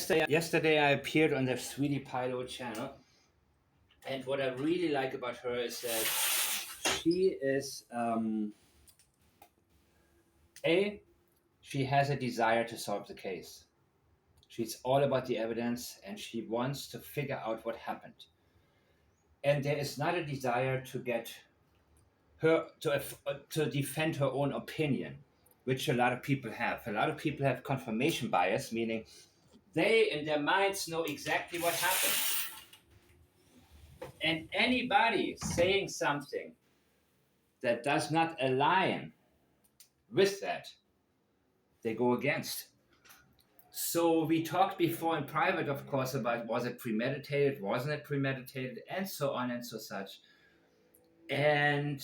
Yesterday I appeared on the Sweetie Pilo channel, and what I really like about her is that she is she has a desire to solve the case. She's all about the evidence, and she wants to figure out what happened. And there is not a desire to get her to defend her own opinion, which a lot of people have. A lot of people have confirmation bias, meaning they in their minds know exactly what happened. And anybody saying something that does not align with that, they go against. So we talked before in private, of course, about was it premeditated, wasn't it premeditated, and so on and so such. And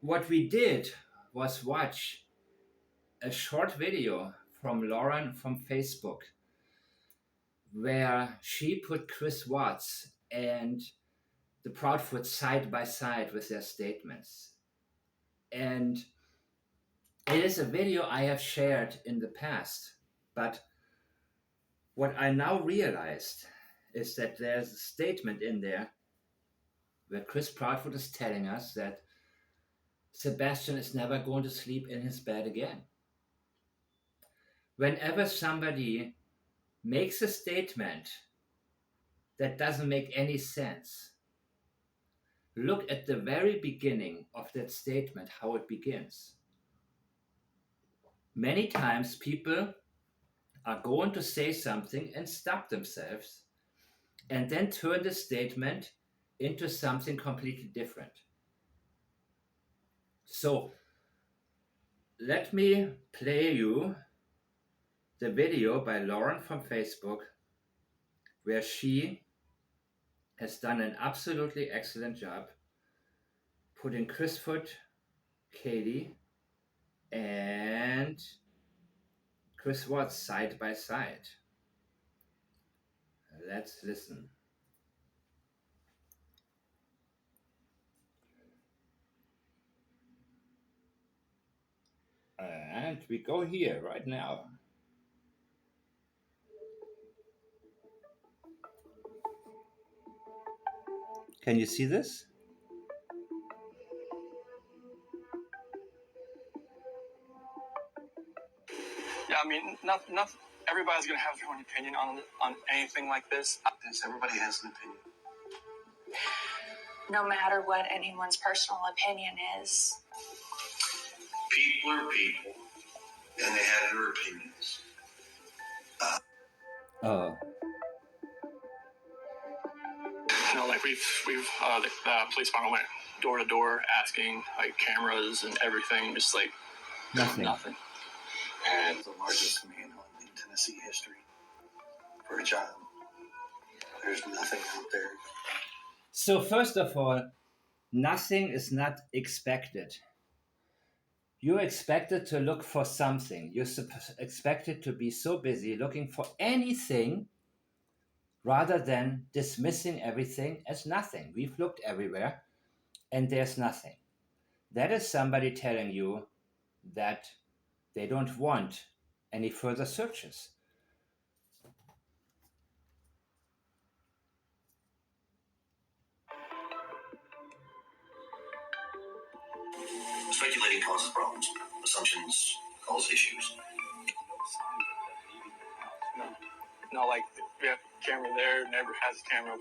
what we did was watch a short video from Lauren from Facebook where she put Chris Watts and the Proudfoot side by side with their statements. And it is a video I have shared in the past, but what I now realized is that there's a statement in there where Chris Proudfoot is telling us that Sebastian is never going to sleep in his bed again. Whenever somebody makes a statement that doesn't make any sense, look at the very beginning of that statement, how it begins. Many times people are going to say something and stop themselves and then turn the statement into something completely different. So let me play you the video by Lauren from Facebook where she has done an absolutely excellent job putting Chris Foot, Katie, and Chris Watts side by side. Let's listen. And we go here right now. Can you see this? Yeah, I mean, not everybody's gonna have their own opinion on anything like this. Yes, everybody has an opinion. No matter what anyone's personal opinion is. People are people, and they have their opinions. You know, like we've the police department went door to door asking like cameras and everything, just like nothing. And the largest manhunt in Tennessee history for a child. There's nothing out there. So first of all, nothing is not expected. You're expected to look for something. You're expected to be so busy looking for anything rather than dismissing everything as nothing. We've looked everywhere and there's nothing. That is somebody telling you that they don't want any further searches. Speculating causes problems. Assumptions cause issues. No, like we have a camera there, neighbor has a camera.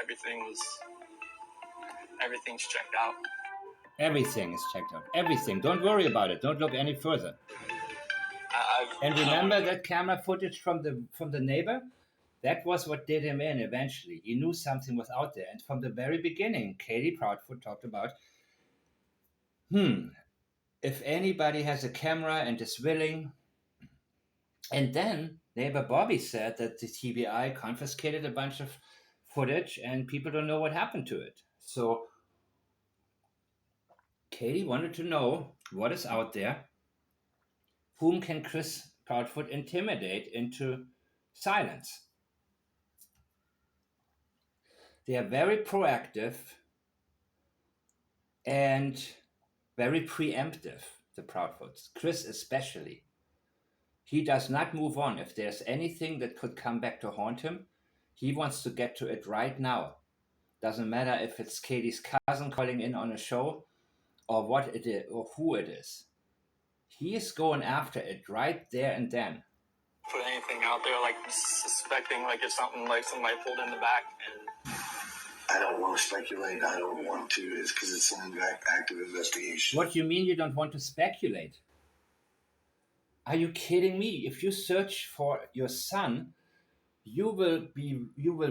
Everything's checked out. Everything is checked out. Everything. Don't worry about it. Don't look any further. And remember that camera footage from the neighbor? That was what did him in eventually. He knew something was out there. And from the very beginning, Katie Proudfoot talked about, if anybody has a camera and is willing. And then neighbor Bobby said that the TBI confiscated a bunch of footage and people don't know what happened to it. So Katie wanted to know what is out there. Whom can Chris Proudfoot intimidate into silence? They are very proactive and very preemptive, the Proudfoots. Chris especially. He does not move on. If there's anything that could come back to haunt him, he wants to get to it right now. Doesn't matter if it's Katie's cousin calling in on a show or what it is or who it is. He is going after it right there and then. Put anything out there, like suspecting, like if something like somebody pulled in the back, and I don't want to speculate. I don't want to. It's because it's an active investigation. What do you mean you don't want to speculate? Are you kidding me? If you search for your son, you will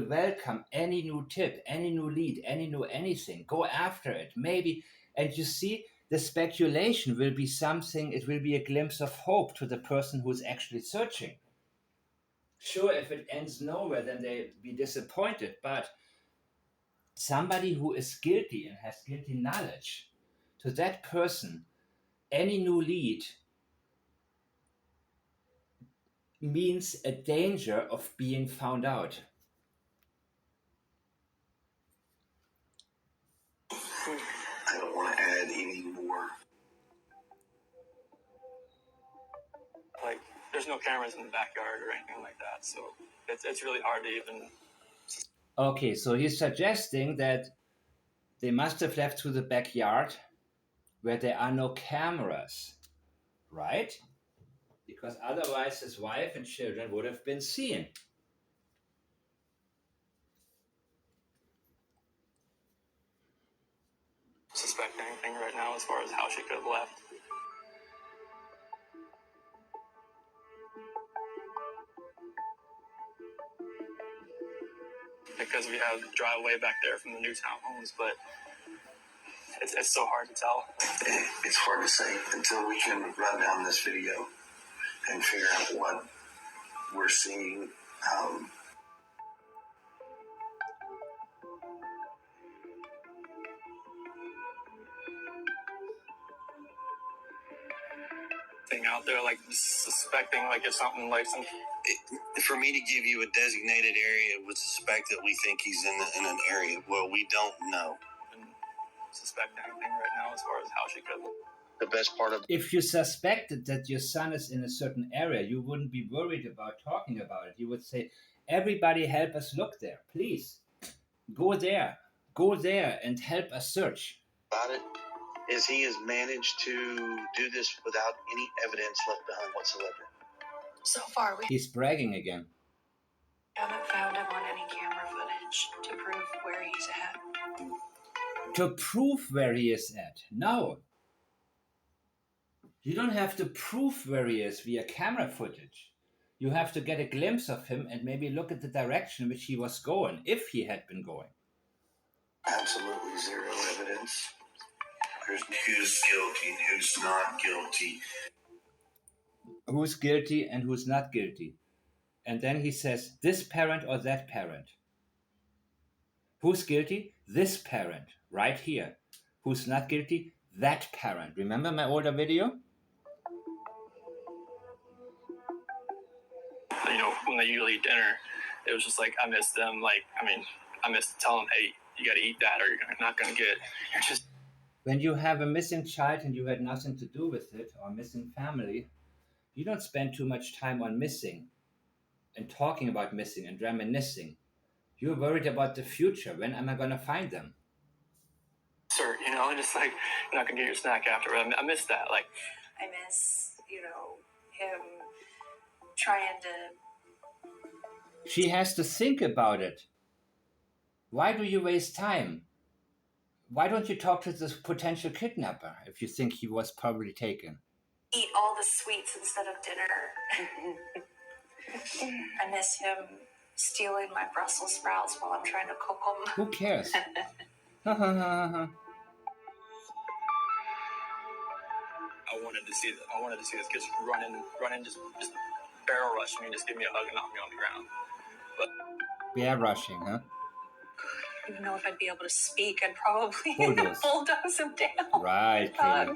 welcome any new tip, any new lead, any new anything. Go after it. Maybe, and you see, the speculation will be something, it will be a glimpse of hope to the person who's actually searching. Sure, if it ends nowhere, then they'll be disappointed, but somebody who is guilty and has guilty knowledge, to that person, any new lead means a danger of being found out. I don't want to add any more. like there's no cameras in the backyard or anything like that, so it's really hard to even. Okay, so he's suggesting that they must have left through the backyard where there are no cameras, right? Because otherwise his wife and children would have been seen. Suspect anything right now as far as how she could have left. Because we have the driveway back there from the new townhomes, but it's so hard to tell. It's hard to say until we can run down this video and figure out what we're seeing. Thing out there, like suspecting, like if something like some. For me to give you a designated area would suspect that we think he's in an area. Well, we don't know. And suspect anything right now as far as how she could. The best part of If you suspected that your son is in a certain area, you wouldn't be worried about talking about it. You would say, everybody help us look there, please. Go there and help us search. about it is he has managed to do this without any evidence left behind whatsoever. So far, we He's bragging again. haven't found him on any camera footage to prove where he's at. To prove where he is at? No. You don't have to prove where he is via camera footage. You have to get a glimpse of him and maybe look at the direction in which he was going, if he had been going. Absolutely zero evidence. There's who's guilty and who's not guilty. Who's guilty and who's not guilty. And then he says, this parent or that parent. Who's guilty? This parent, right here. Who's not guilty? That parent. Remember my older video? You know, when they usually eat dinner, it was just like, I miss them. Like, I miss telling them, hey, you got to eat that or you're not going to get, you're just. When you have a missing child and you had nothing to do with it, or missing family, you don't spend too much time on missing and talking about missing and reminiscing. You're worried about the future. When am I going to find them? Sir, you know, just like, you're not going to get your snack after. I miss that. Like, I miss, him trying to. She has to think about it. Why do you waste time? Why don't you talk to this potential kidnapper if you think he was probably taken? Eat all the sweets instead of dinner. I miss him stealing my Brussels sprouts while I'm trying to cook them. Who cares? I wanted to see this kid run in, just barrel rush me, just give me a hug and knock me on the ground. But Bear rushing, huh? I don't know if I'd be able to speak. I'd probably Bulldoze. bulldoze him down. Right, Katie.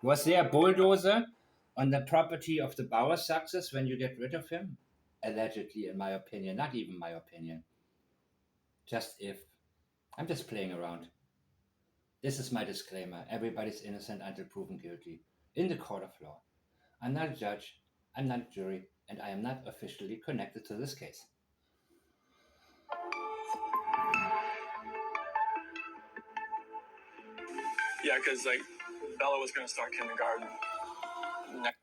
Was there a bulldozer on the property of the Bauer success when you get rid of him? Allegedly, in my opinion. Not even my opinion. Just if. I'm just playing around. This is my disclaimer. Everybody's innocent until proven guilty. In the court of law. I'm not a judge, I'm not a jury, and I am not officially connected to this case. Yeah, because like Bella was going to start kindergarten.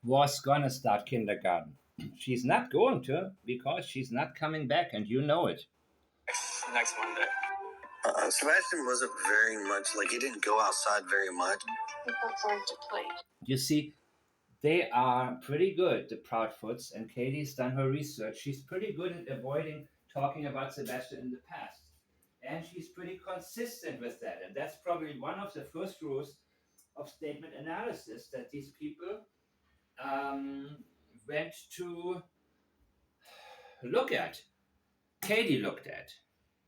Was gonna start kindergarten. She's not going to because she's not coming back, and you know it. Next Monday. Sebastian wasn't very much, like, he didn't go outside very much. He preferred to play. You see, they are pretty good, the Proudfoots, and Katie's done her research. She's pretty good at avoiding talking about Sebastian in the past. And she's pretty consistent with that. And that's probably one of the first rules of statement analysis that these people went to look at. Katie looked at.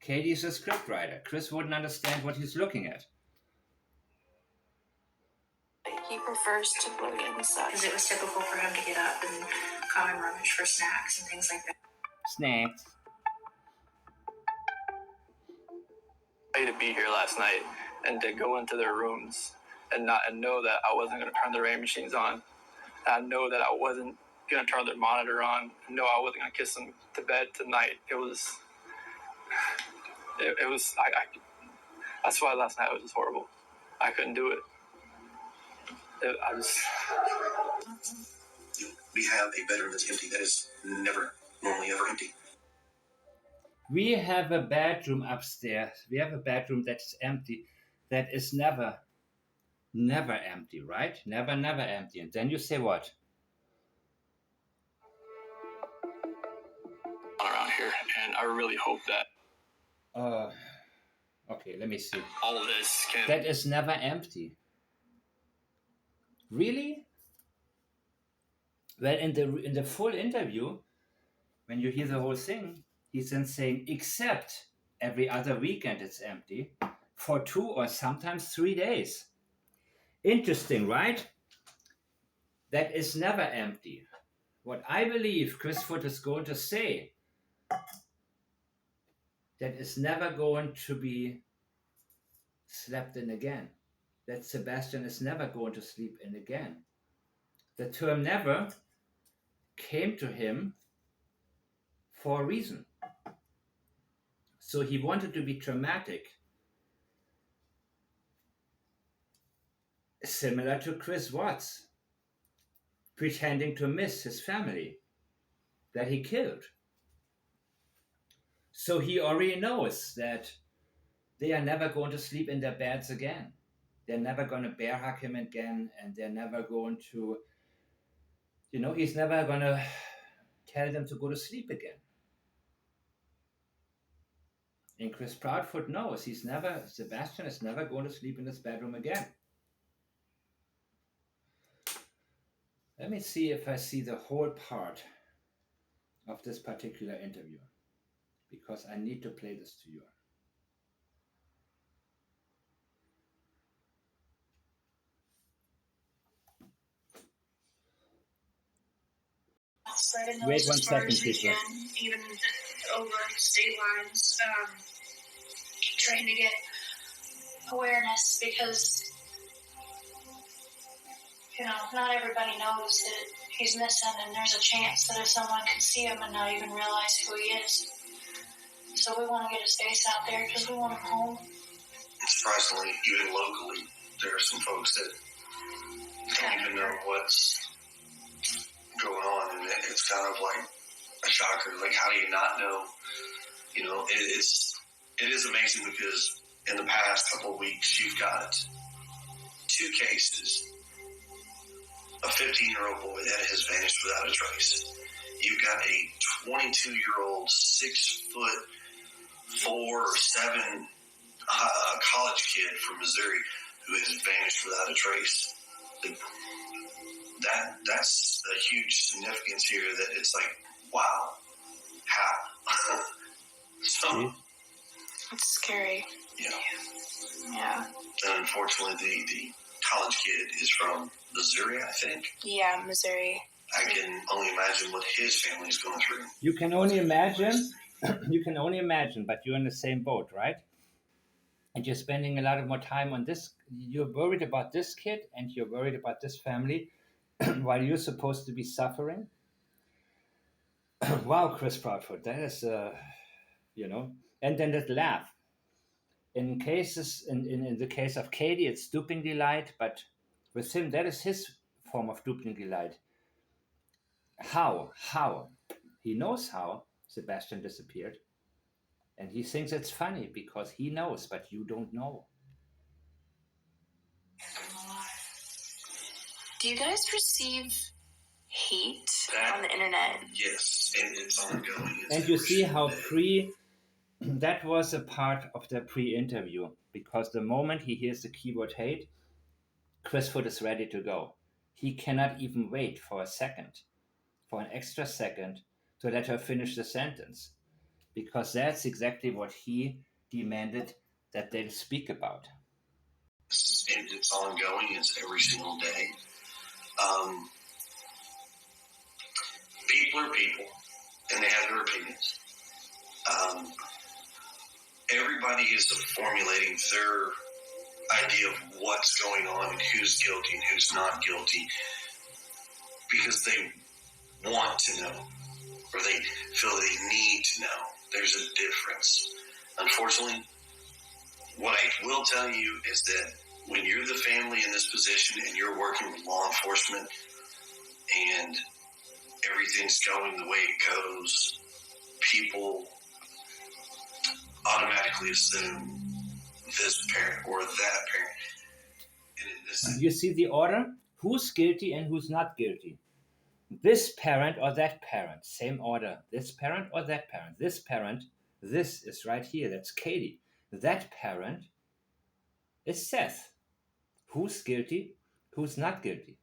Katie's a scriptwriter. Chris wouldn't understand what he's looking at. He prefers to play inside. Because it was typical for him to get up and come and rummage for snacks and things like that. Snacks. I to be here last night and to go into their rooms and know that I wasn't going to turn the rain machines on. I know that I wasn't going to turn their monitor on. I know I wasn't going to kiss them to bed tonight. It was. That's why last night was just horrible. I couldn't do it. We have a bedroom that's empty that is never, normally ever empty. We have a bedroom upstairs. We have a bedroom that's empty. That is never empty, right? Never empty. And then you say what? Around here, and I really hope that. Okay, let me see. All of this can. That is never empty. Really? Well, in the full interview, when you hear the whole thing, he's then saying, except every other weekend it's empty for 2 or sometimes 3 days. Interesting, right? That is never empty. What I believe Chris Foot is going to say, that is never going to be slept in again. That Sebastian is never going to sleep in again. The term never came to him for a reason. So he wanted to be dramatic. Similar to Chris Watts, pretending to miss his family that he killed. So he already knows that they are never going to sleep in their beds again. They're never going to bear hug him again, and they're never going to, he's never going to tell them to go to sleep again. And Chris Proudfoot knows Sebastian is never going to sleep in his bedroom again. Let me see if I see the whole part of this particular interview, because I need to play this to you. Wait 1 second, people. Even over state lines, trying to get awareness because, not everybody knows that he's missing, and there's a chance that if someone could see him and not even realize who he is. So we want to get his face out there because we want him home. Surprisingly, even locally, there are some folks that don't even know what's going on, and it's kind of like a shocker. Like, how do you not know? It is amazing because in the past couple of weeks, you've got 2 cases. A 15-year-old boy that has vanished without a trace. You've got a 22-year-old, 6'4" or 7" college kid from Missouri who has vanished without a trace. That's a huge significance here. That it's like, wow, how? So it's scary. Yeah. And unfortunately, the college kid is from Missouri, I think. Yeah, Missouri. I can only imagine what his family's going through. You can only imagine. You can only imagine, but you're in the same boat, right? And you're spending a lot of more time on this. You're worried about this kid, and you're worried about this family. while you're supposed to be suffering. Wow, Chris Proudfoot, that is, and then that laugh. In the case of Katie, it's duping delight, but with him, that is his form of duping delight. How? He knows how Sebastian disappeared, and he thinks it's funny because he knows, but you don't know. Do you guys receive hate on the internet? Yes, and it's ongoing. And you see how that was a part of the pre-interview, because the moment he hears the keyword hate, Chris Foot is ready to go. He cannot even wait for an extra second, to let her finish the sentence, because that's exactly what he demanded that they speak about. And it's ongoing. It's every single day. People are people, and they have their opinions. Everybody is formulating their idea of what's going on and who's guilty and who's not guilty because they want to know, or they feel they need to know. There's a difference. Unfortunately, what I will tell you is that when you're the family in this position and you're working with law enforcement and everything's going the way it goes, people automatically assume this parent or that parent. And you see the order? Who's guilty and who's not guilty? This parent or that parent, same order. This parent or that parent. This parent, this is right here, that's Katie. That parent is Seth. Who's guilty? Who's not guilty?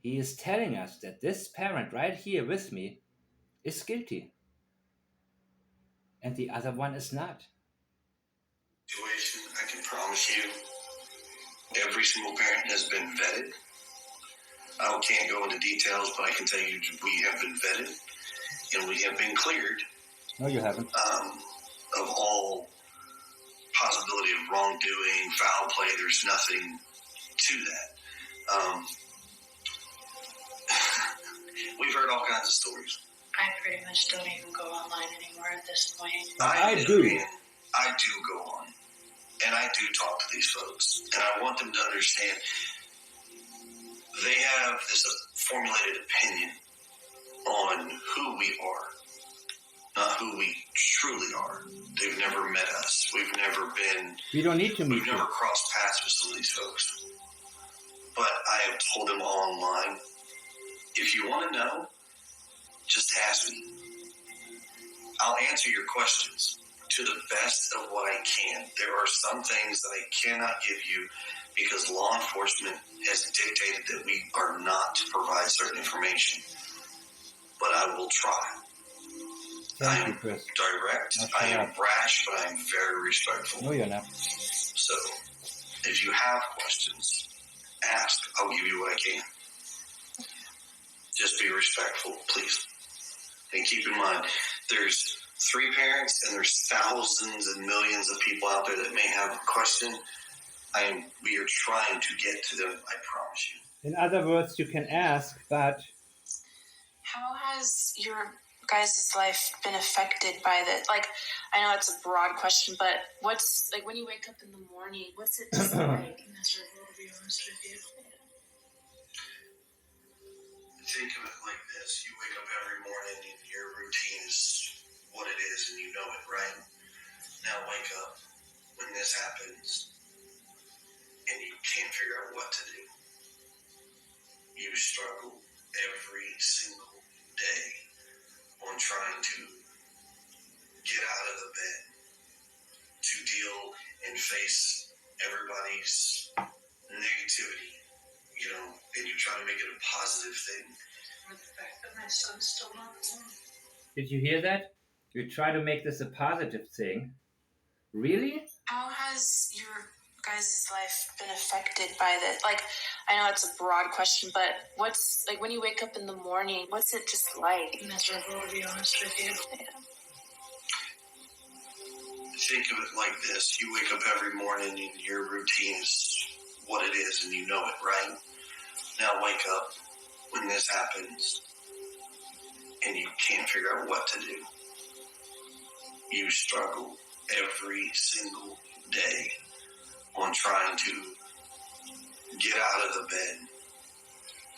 He is telling us that this parent right here with me is guilty. And the other one is not. Situation, I can promise you, every single parent has been vetted. I can't go into details, but I can tell you we have been vetted and we have been cleared. No, you haven't. Of all possibility of wrongdoing, foul play. There's nothing to that. We've heard all kinds of stories. I pretty much don't even go online anymore at this point. I do. I do go on. And I do talk to these folks. And I want them to understand they have this formulated opinion on who we are, not who we truly are. They've never met us. We've never been... We don't need to meet We've never crossed paths with some of these folks. But I have told them all online, if you want to know, just ask me. I'll answer your questions to the best of what I can. There are some things that I cannot give you because law enforcement has dictated that we are not to provide certain information. But I will try. Thank you, Chris. Direct, I am brash, but I am very respectful. No, you're not. So, if you have questions, ask. I'll give you what I can. Just be respectful, please. And keep in mind, there's 3 parents and there's thousands and millions of people out there that may have a question. We are trying to get to them, I promise you. In other words, you can ask, but... How has your guys' life been affected by the, I know it's a broad question, but what's, when you wake up in the morning, what's it just like? Miserable, to be honest with you. Think of it like this. You wake up every morning and your routine is what it is and you know it, right? Now wake up when this happens and you can't figure out what to do. You struggle every single day on trying to get out of the bed, to deal and face everybody's negativity, and you try to make it a positive thing. Or the fact that my son's still not born. Did you hear that? You try to make this a positive thing. Really? How has your guys' life been affected by the, I know it's a broad question, but what's, when you wake up in the morning, what's it just like? Miserable, to be honest with you. Yeah. Think of it like this. You wake up every morning and your routine is what it is and you know it, right? Now wake up when this happens and you can't figure out what to do. You struggle every single day on trying to get out of the bed,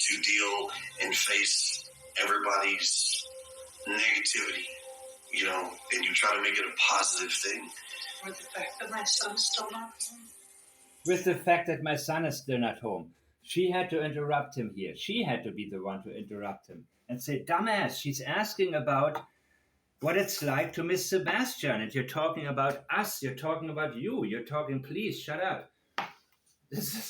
to deal and face everybody's negativity, and you try to make it a positive thing. With the fact that my son's still not home. With the fact that my son is still not home. She had to interrupt him here. She had to be the one to interrupt him and say, dumbass, she's asking about what it's like to miss Sebastian. And you're talking about us. You're talking about you. You're talking, please, shut up.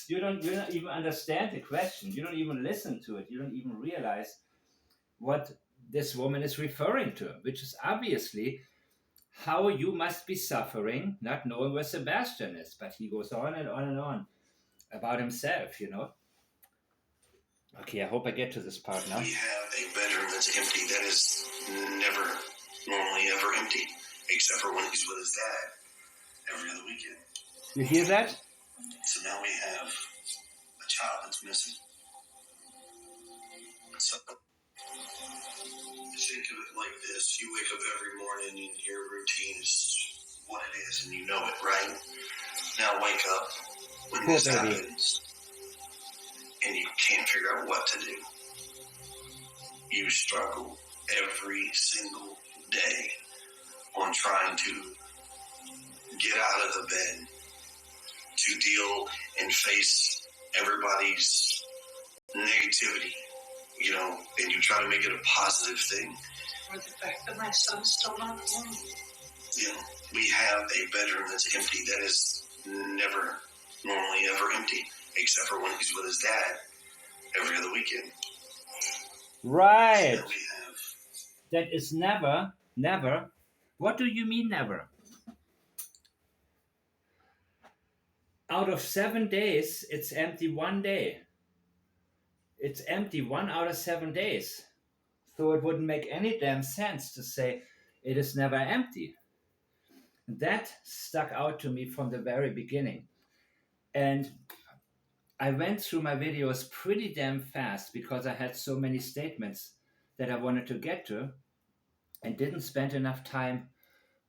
You don't even understand the question. You don't even listen to it. You don't even realize what this woman is referring to, which is obviously how you must be suffering, not knowing where Sebastian is. But he goes on and on and on about himself, Okay, I hope I get to this part now. We have a bedroom that's empty that is never normally ever empty, except for when he's with his dad every other weekend. You hear that? So now we have a child that's missing. So think of it like this. You wake up every morning and your routine is what it is and you know it, right? Now wake up when this happens and you can't figure out what to do. You struggle every single day on trying to get out of the bed, to deal and face everybody's negativity, and you try to make it a positive thing. With the fact that my son's still not home. We have a bedroom that's empty that is never normally ever empty, except for when he's with his dad every other weekend. Right. So we have... That is never. What do you mean never? Out of 7 days, it's empty 1 day. It's empty 1 out of 7 days. So it wouldn't make any damn sense to say it is never empty. That stuck out to me from the very beginning. And I went through my videos pretty damn fast because I had so many statements that I wanted to get to and didn't spend enough time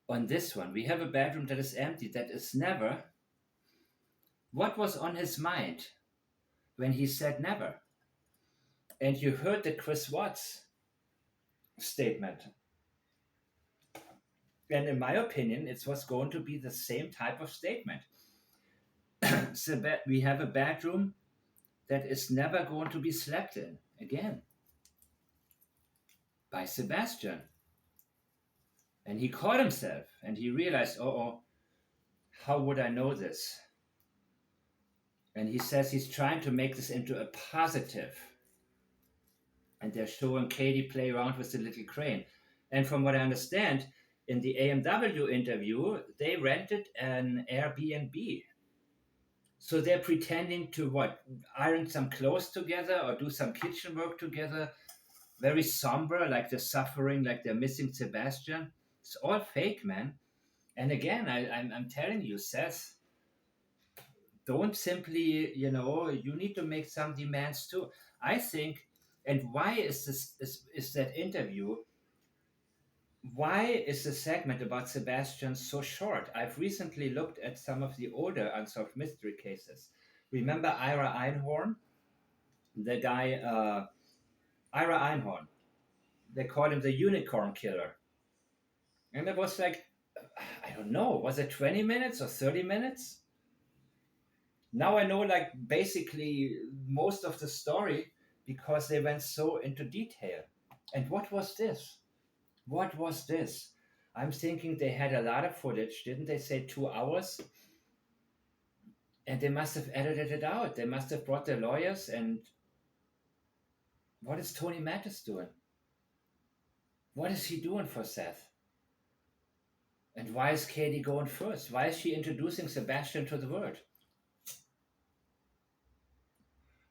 on this one. We have a bedroom that is empty, that is never. What was on his mind when he said never? And you heard the Chris Watts statement. And in my opinion, it was going to be the same type of statement. We have a bedroom that is never going to be slept in again by Sebastian. And he caught himself and he realized, how would I know this? And he says he's trying to make this into a positive. And they're showing Katie play around with the little crane. And from what I understand, in the AMW interview, they rented an Airbnb. So they're pretending to iron some clothes together or do some kitchen work together. Very somber, like they're suffering, like they're missing Sebastian. It's all fake, man. And again, I'm telling you, Seth, don't simply, you need to make some demands too. I think, and why is that interview, why is the segment about Sebastian so short? I've recently looked at some of the older unsolved mystery cases. Remember Ira Einhorn? The guy, Ira Einhorn. They called him the unicorn killer. And it was like, I don't know, was it 20 minutes or 30 minutes? Now I know basically most of the story because they went so into detail. And what was this? What was this? I'm thinking they had a lot of footage. Didn't they say 2 hours? And they must have edited it out. They must have brought their lawyers. And what is Tony Mattis doing? What is he doing for Seth? And why is Katie going first? Why is she introducing Sebastian to the world?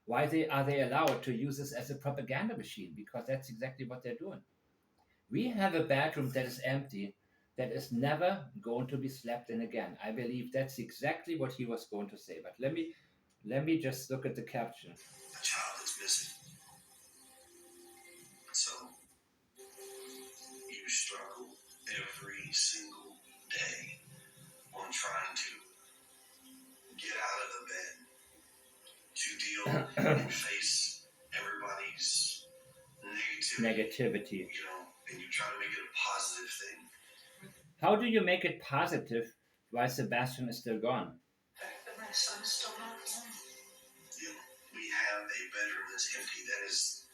Why are they allowed to use this as a propaganda machine? Because that's exactly what they're doing. We have a bedroom that is empty, that is never going to be slept in again. I believe that's exactly what he was going to say. But let me just look at the caption. A child that's was missing. So you struggle every single day on trying to get out of the bed to deal and face everybody's negativity. And you try to make it a positive thing. How do you make it positive while Sebastian is still gone? My son's still not home. We have a bedroom that's empty that is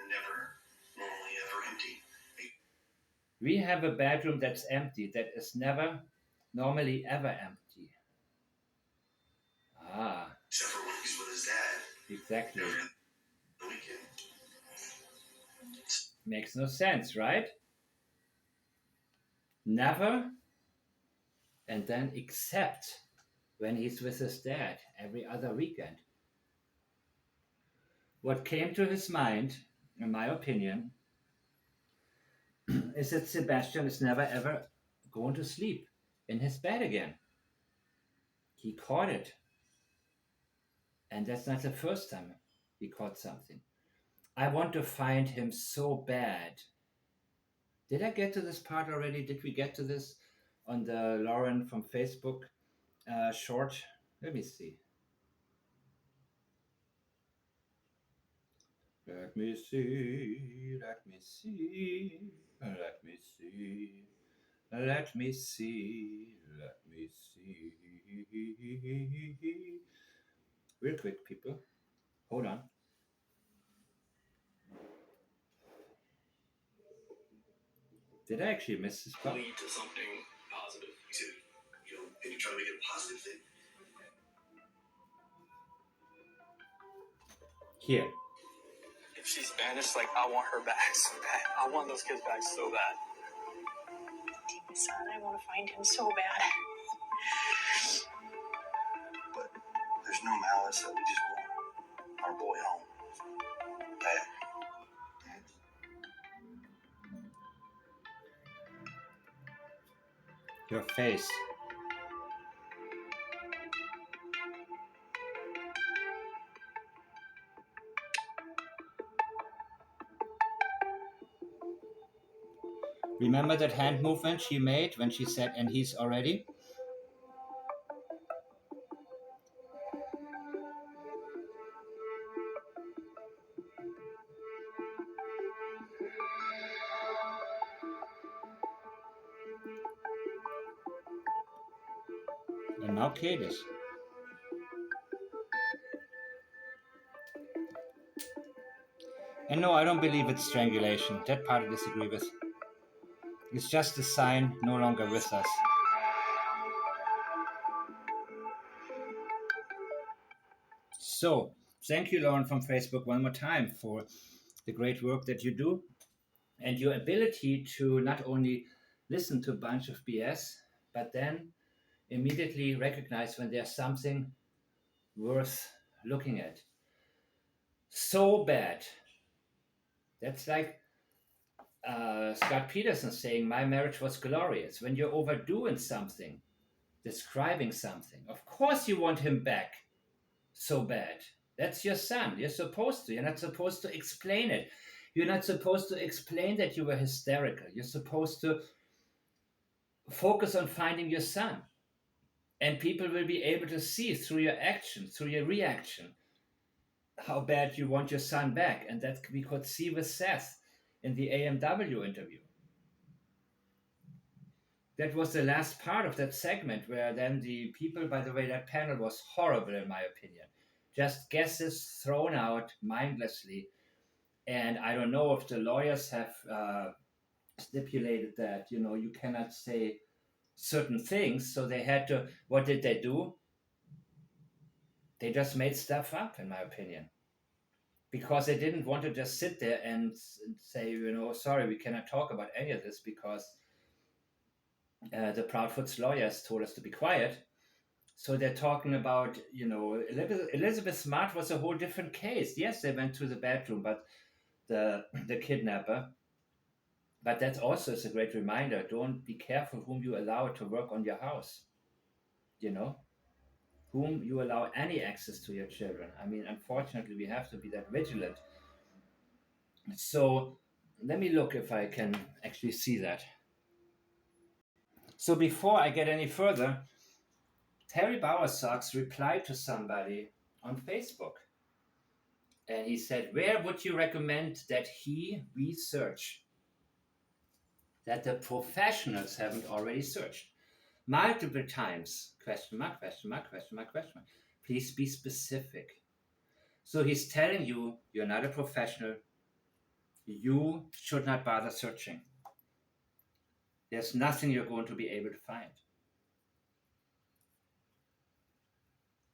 never normally ever empty. We have a bedroom that's empty that is never normally ever empty. Except for when he's with his dad. Exactly. Every weekend. Makes no sense, right? Never and then except when he's with his dad every other weekend. What came to his mind, in my opinion, is that Sebastian is never ever going to sleep in his bed again. He caught it. And that's not the first time he caught something. I want to find him so bad. Did I get to this part already? Did we get to this on the Lauren from Facebook short? Let me see. Let me see. Let me see. Let me see. Let me see. Let me see. Real quick, people. Hold on. Did I actually miss this part? Lead to something positive. And you try to make it a positive thing. Here. If she's Spanish, like, I want her back so bad. I want those kids back so bad. My son, I want to find him so bad. But there's no malice that we just want our boy home. Back. Your face. Remember that hand movement she made when she said, and he's already? And now Kate is. And no, I don't believe it's strangulation. That part I disagree with. It's just a sign no longer with us. So, thank you, Lauren from Facebook, one more time for the great work that you do and your ability to not only listen to a bunch of BS, but then immediately recognize when there's something worth looking at. So bad. That's like Scott Peterson saying, my marriage was glorious. When you're overdoing something, describing something, of course you want him back so bad. That's your son. You're supposed to. You're not supposed to explain it. You're not supposed to explain that you were hysterical. You're supposed to focus on finding your son. And people will be able to see through your action, through your reaction, how bad you want your son back. And that we could see with Seth in the AMW interview. That was the last part of that segment where then the people, by the way, that panel was horrible in my opinion. Just guesses thrown out mindlessly. And I don't know if the lawyers have stipulated that, you cannot say certain things. So they had to, what did they do? They just made stuff up, in my opinion. Because they didn't want to just sit there and say, sorry, we cannot talk about any of this because the Proudfoot's lawyers told us to be quiet. So they're talking about, Elizabeth Smart was a whole different case. Yes, they went to the bedroom, but the kidnapper. But that also is a great reminder. Don't be careful whom you allow to work on your house. Who whom you allow any access to your children. I mean, unfortunately, we have to be that vigilant. So let me look if I can actually see that. So before I get any further, Terry Bowersox replied to somebody on Facebook. And he said, where would you recommend that we search? That the professionals haven't already searched. Multiple times, question mark, question mark, question mark, question mark. Please be specific. So he's telling you, you're not a professional. You should not bother searching. There's nothing you're going to be able to find.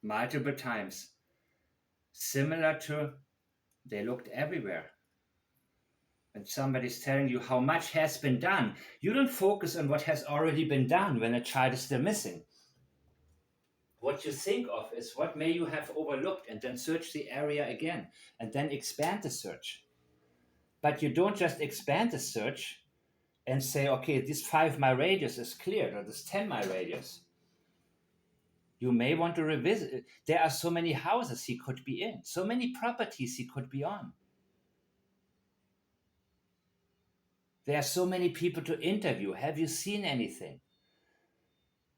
Multiple times. Similar to, they looked everywhere. When somebody's telling you how much has been done, you don't focus on what has already been done when a child is still missing. What you think of is what may you have overlooked, and then search the area again, and then expand the search. But you don't just expand the search and say, okay, this 5-mile radius is cleared, or this 10-mile radius. You may want to revisit it. There are so many houses he could be in, so many properties he could be on. There are so many people to interview. Have you seen anything?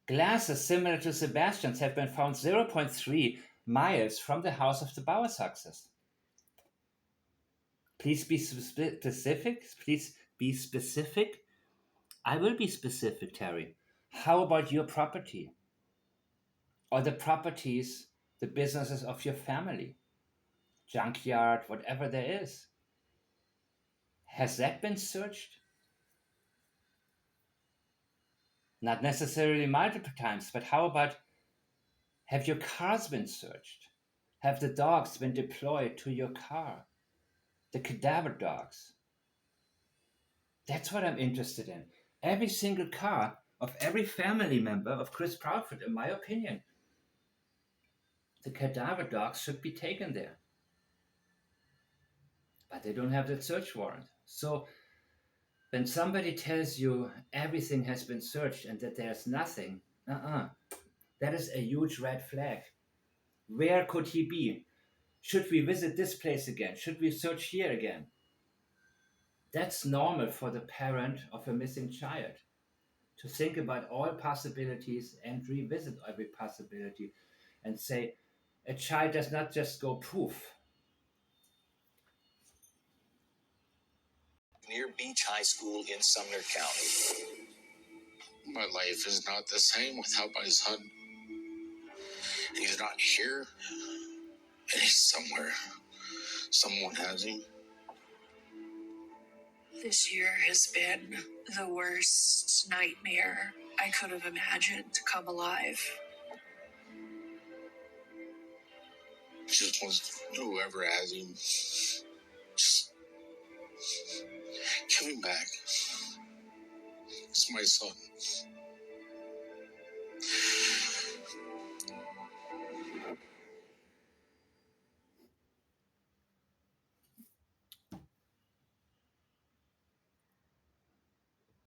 Glasses similar to Sebastian's have been found 0.3 miles from the house of the Bowersoxes. Please be specific. Please be specific. I will be specific, Terry. How about your property? Or the properties, the businesses of your family? Junkyard, whatever there is. Has that been searched? Not necessarily multiple times, but how about, have your cars been searched? Have the dogs been deployed to your car? The cadaver dogs. That's what I'm interested in. Every single car of every family member of Chris Proudfoot, in my opinion, the cadaver dogs should be taken there. But they don't have that search warrant. So when somebody tells you everything has been searched and that there's nothing, that is a huge red flag. Where could he be? Should we visit this place again? Should we search here again? That's normal for the parent of a missing child, to think about all possibilities and revisit every possibility and say, a child does not just go poof. Near Beach High School in Sumner County. My life is not the same without my son. He's not here, and he's somewhere. Someone has him. This year has been the worst nightmare I could have imagined come alive. Just wants whoever has him. Just give him back. It's my son.